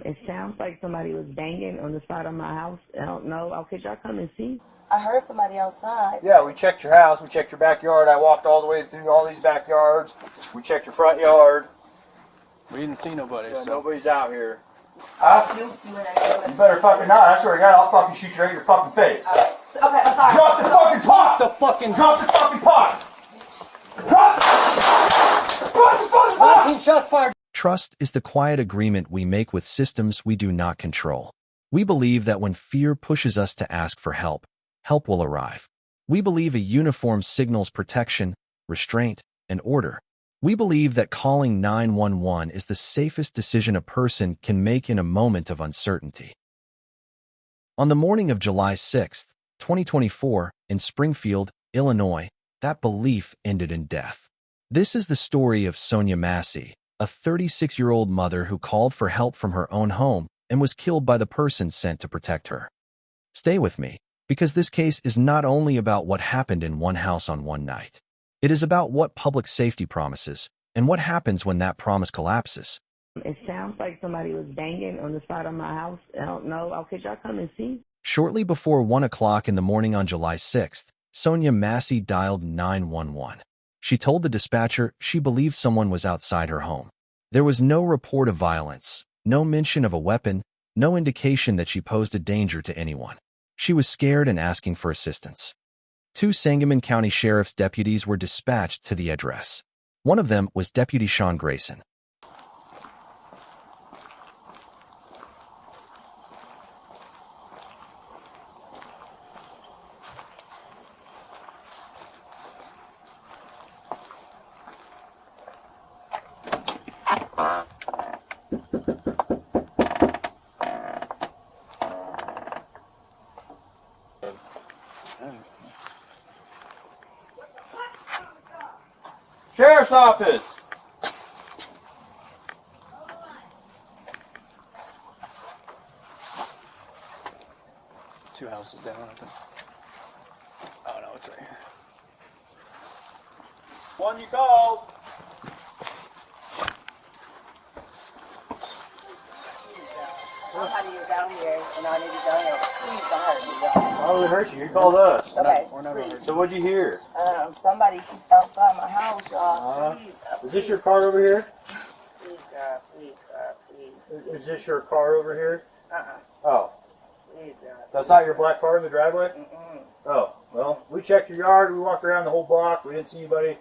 It sounds like somebody was banging on the side of my house. I don't know. Okay, y'all come and see? I heard somebody outside. Yeah, we checked your house. We checked your backyard. I walked all the way through all these backyards. We checked your front yard. We didn't see nobody. Yeah, so. nobody's out here. You better fucking not. I swear to God, I'll fucking shoot you right in your fucking face. Okay, I'm sorry. Drop the fucking pot! Drop the fucking pot! Drop the fucking pot! 19 shots fired. Trust is the quiet agreement we make with systems we do not control. We believe that when fear pushes us to ask for help, help will arrive. We believe a uniform signals protection, restraint, and order. We believe that calling 911 is the safest decision a person can make in a moment of uncertainty. On the morning of July 6, 2024, in Springfield, Illinois, that belief ended in death. This is the story of Sonia Massey, a 36-year-old mother who called for help from her own home and was killed by the person sent to protect her. Stay with me, because this case is not only about what happened in one house on one night. It is about what public safety promises and what happens when that promise collapses. It sounds like somebody was banging on the side of my house. I don't know. Okay, y'all come and see? Shortly before 1 o'clock in the morning on July 6th, Sonia Massey dialed 911. She told the dispatcher she believed someone was outside her home. There was no report of violence, no mention of a weapon, no indication that she posed a danger to anyone. She was scared and asking for assistance. 2 Sangamon County Sheriff's deputies were dispatched to the address. One of them was Deputy Sean Grayson. Sheriff's office! Two houses down, I think. Oh no, it's right here. One you called. Somebody is down here and I need to go here. Please don't hurt me. Why would it hurt you? You called us. Okay, We're not over. So what'd you hear? somebody keeps outside my house, y'all. Please, Is this your car over here? please, God, please, God, please. Is this your car over here? Oh, Please, God. that's not your black car in the driveway? Mm-mm. Oh, well, we checked your yard. We walked around the whole block. We didn't see anybody.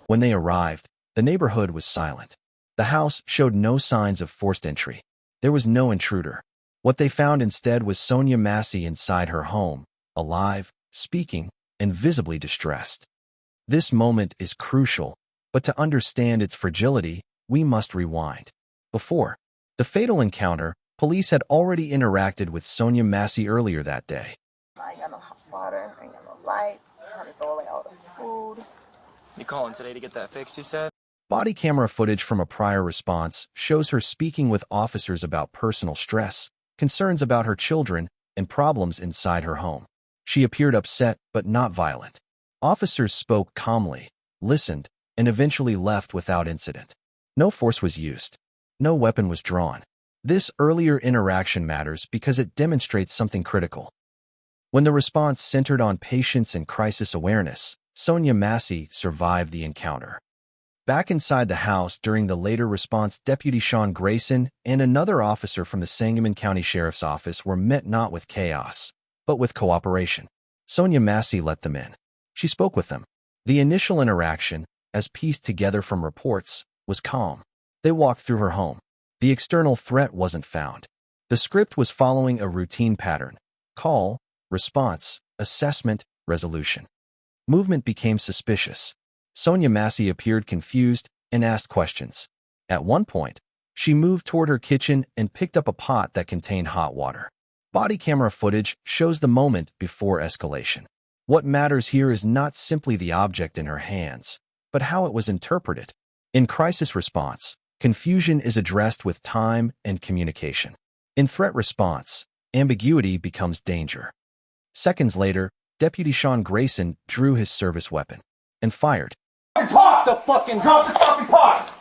When they arrived, the neighborhood was silent. The house showed no signs of forced entry. There was no intruder. What they found instead was Sonia Massey inside her home, alive, speaking, and visibly distressed. This moment is crucial, but to understand its fragility, we must rewind. Before the fatal encounter, police had already interacted with Sonia Massey earlier that day. I ain't got no hot water. I ain't got no lights. I had to throw away all the food. You calling today to get that fixed, you said? Body camera footage from a prior response shows her speaking with officers about personal stress, concerns about her children, and problems inside her home. She appeared upset but not violent. Officers spoke calmly, listened, and eventually left without incident. No force was used. No weapon was drawn. This earlier interaction matters because it demonstrates something critical. When the response centered on patience and crisis awareness, Sonia Massey survived the encounter. Back inside the house during the later response, Deputy Sean Grayson and another officer from the Sangamon County Sheriff's Office were met not with chaos, but with cooperation. Sonia Massey let them in. She spoke with them. The initial interaction, as pieced together from reports, was calm. They walked through her home. The external threat wasn't found. The script was following a routine pattern: call, response, assessment, resolution. Movement became suspicious. Sonia Massey appeared confused and asked questions. At one point, she moved toward her kitchen and picked up a pot that contained hot water. Body camera footage shows the moment before escalation. What matters here is not simply the object in her hands, but how it was interpreted. In crisis response, confusion is addressed with time and communication. In threat response, ambiguity becomes danger. Seconds later, Deputy Sean Grayson drew his service weapon and fired. Drop the fucking pot! Drop the fucking pot!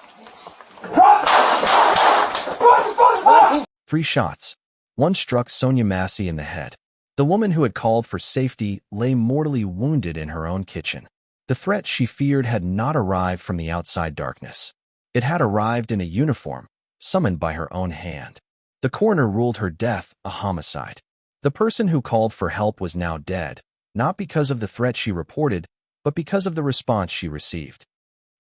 3 shots. One struck Sonia Massey in the head. The woman who had called for safety lay mortally wounded in her own kitchen. The threat she feared had not arrived from the outside darkness. It had arrived in a uniform, summoned by her own hand. The coroner ruled her death a homicide. The person who called for help was now dead, not because of the threat she reported, but because of the response she received.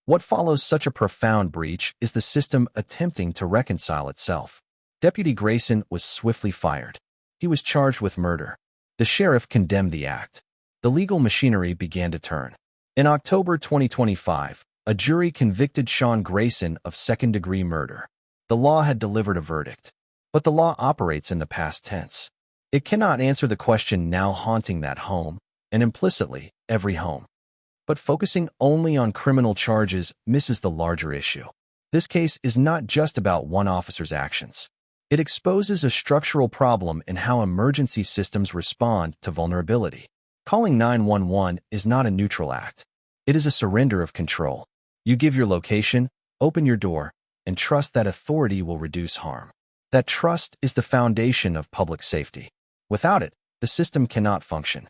What follows such a profound breach is the system attempting to reconcile itself. Deputy Grayson was swiftly fired. He was charged with murder. The sheriff condemned the act. The legal machinery began to turn. In October 2025, a jury convicted Sean Grayson of second-degree murder. The law had delivered a verdict. But the law operates in the past tense. It cannot answer the question now haunting that home, and implicitly, every home. But focusing only on criminal charges misses the larger issue. This case is not just about one officer's actions. It exposes a structural problem in how emergency systems respond to vulnerability. Calling 911 is not a neutral act. It is a surrender of control. You give your location, open your door, and trust that authority will reduce harm. That trust is the foundation of public safety. Without it, the system cannot function.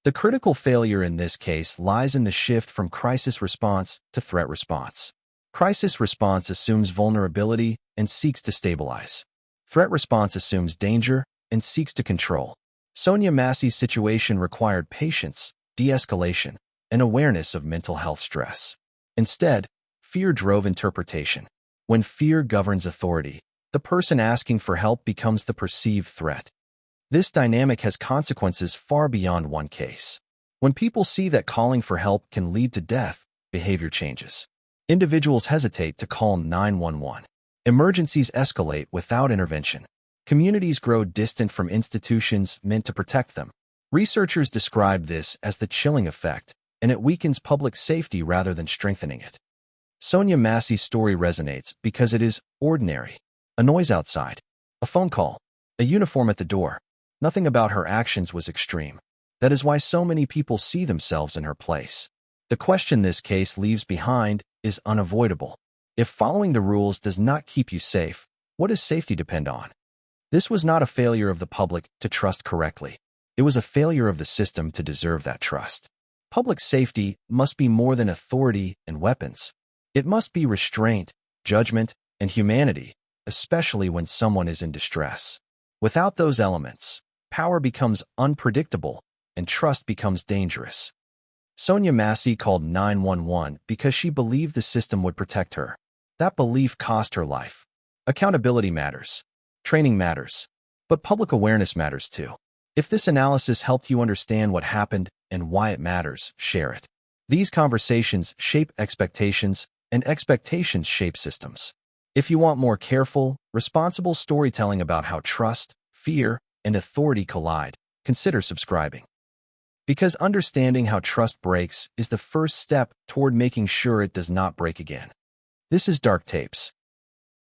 The critical failure in this case lies in the shift from crisis response to threat response. Crisis response assumes vulnerability and seeks to stabilize. Threat response assumes danger and seeks to control. Sonia Massey's situation required patience, de-escalation, and awareness of mental health stress. Instead, fear drove interpretation. When fear governs authority, the person asking for help becomes the perceived threat. This dynamic has consequences far beyond one case. When people see that calling for help can lead to death, behavior changes. Individuals hesitate to call 911. Emergencies escalate without intervention. Communities grow distant from institutions meant to protect them. Researchers describe this as the chilling effect, and it weakens public safety rather than strengthening it. Sonia Massey's story resonates because it is ordinary. A noise outside, a phone call, a uniform at the door. Nothing about her actions was extreme. That is why so many people see themselves in her place. The question this case leaves behind is unavoidable. If following the rules does not keep you safe, what does safety depend on? This was not a failure of the public to trust correctly. It was a failure of the system to deserve that trust. Public safety must be more than authority and weapons. It must be restraint, judgment, and humanity, especially when someone is in distress. Without those elements, power becomes unpredictable and trust becomes dangerous. Sonia Massey called 911 because she believed the system would protect her. That belief cost her life. Accountability matters. Training matters. But public awareness matters too. If this analysis helped you understand what happened and why it matters, share it. These conversations shape expectations, and expectations shape systems. If you want more careful, responsible storytelling about how trust, fear, and authority collide, consider subscribing. Because understanding how trust breaks is the first step toward making sure it does not break again. This is Darktapes.